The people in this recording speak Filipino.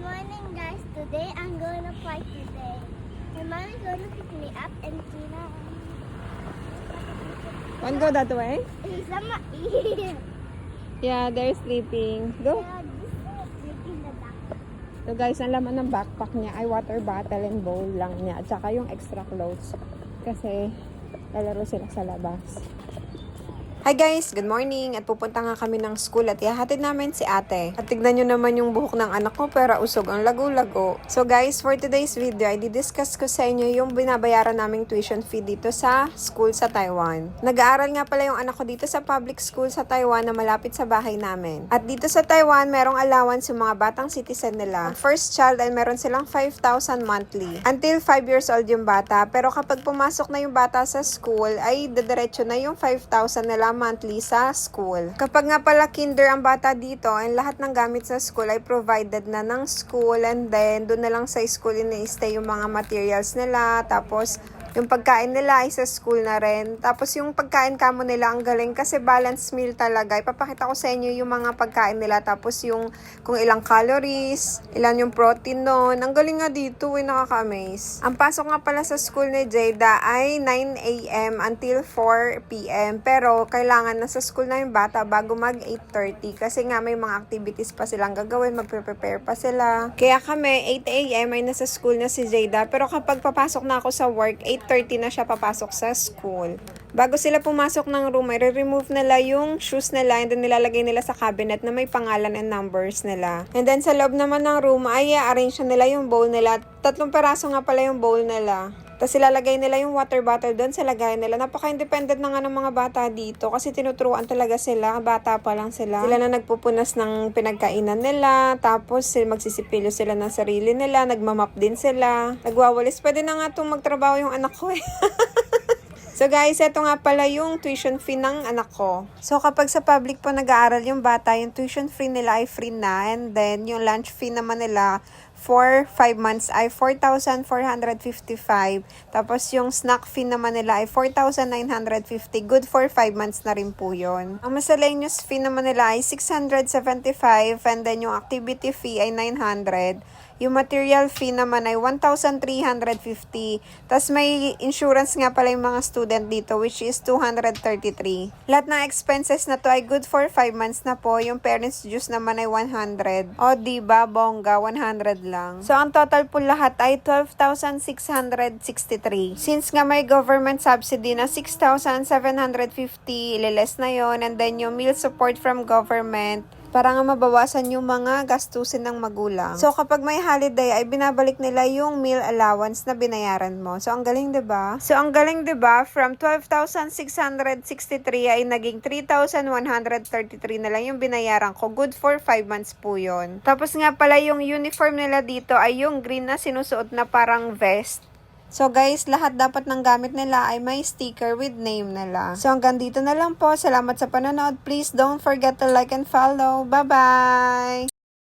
morning, guys. Today I'm going to park today. My mom is going to pick me up and Tina. Want go that way? He's on my ear. Yeah, they're sleeping. Go. Yeah, this is sleeping the back. So guys, ang laman ng backpack niya ay water bottle and bowl lang niya. At saka yung extra clothes. Kasi lalaro sila sa labas. Hi guys! Good morning! At pupunta nga kami ng school at ihahatid namin si ate. At tignan nyo naman yung buhok ng anak ko pero usog ang lago-lago. So guys, for today's video ay didiscuss ko sa inyo yung binabayaran naming tuition fee dito sa school sa Taiwan. Nag-aaral nga pala yung anak ko dito sa public school sa Taiwan na malapit sa bahay namin. At dito sa Taiwan, merong allowance yung mga batang citizen nila. First child ay meron silang 5,000 monthly. Until 5 years old yung bata. Pero kapag pumasok na yung bata sa school, ay dadiretso na yung 5,000 nila monthly sa school. Kapag nga pala kinder ang bata dito, ang lahat ng gamit sa school ay provided na ng school, and then doon na lang sa school ini-stay yung mga materials nila, tapos yung pagkain nila ay sa school na rin. Tapos yung pagkain kamo nila ang galing kasi balanced meal talaga. Ipapakita ko sa inyo yung mga pagkain nila. Tapos yung kung ilang calories, ilan yung protein nun. Ang galing nga dito, nakaka-amaze. Ang pasok nga pala sa school ni Jada ay 9 a.m. until 4 p.m. Pero kailangan na sa school na yung bata bago mag 8:30. Kasi nga may mga activities pa silang gagawin, magpe-prepare pa sila. Kaya kami, 8 a.m. ay nasa school na si Jada. Pero kapag papasok na ako sa work, 8:30 na siya papasok sa school. Bago sila pumasok ng room, ay re-remove nila yung shoes nila and then nilalagay nila sa cabinet na may pangalan and numbers nila. And then sa loob naman ng room, ay arrange nila yung bowl nila. 3 peraso nga pala yung bowl nila. Tapos ilalagay nila yung water bottle doon sa lagayan nila. Napaka-independent na nga ng mga bata dito kasi tinuturuan talaga sila. Bata pa lang sila. Sila na nagpupunas ng pinagkainan nila. Tapos magsisipilyo sila ng sarili nila. Nagmamap din sila. Nagwawalis. Pwede na nga itong magtrabaho yung anak ko eh. So guys, ito nga pala yung tuition fee ng anak ko. So kapag sa public po nag-aaral yung bata, yung tuition fee nila ay free na. And then yung lunch fee naman nila for 5 months ay 4,455. Tapos yung snack fee naman nila ay 4,950. Good for 5 months na rin po yun. Ang miscellaneous fee naman nila ay 675. And then yung activity fee ay 900. Yung material fee naman ay 1,350. Tapos may insurance nga pala yung mga student dito which is 233. Lahat ng expenses na to ay good for 5 months na po. Yung parents dues naman ay 100. O diba, bongga, 100 lang. So ang total po lahat ay 12,663. Since nga may government subsidy na 6,750, ililes na yon. And then yung meal support from government, para nga mabawasan yung mga gastusin ng magulang. So, kapag may holiday, ay binabalik nila yung meal allowance na binayaran mo. So, ang galing, diba? So, ang galing, diba? From 12,663 ay naging 3,133 na lang yung binayaran ko. Good for 5 months po yun. Tapos nga pala yung uniform nila dito ay yung green na sinusuot na parang vest. So guys, lahat dapat ng gamit nila ay may sticker with name nila. So hanggang dito na lang po. Salamat sa panonood. Please don't forget to like and follow. Bye-bye!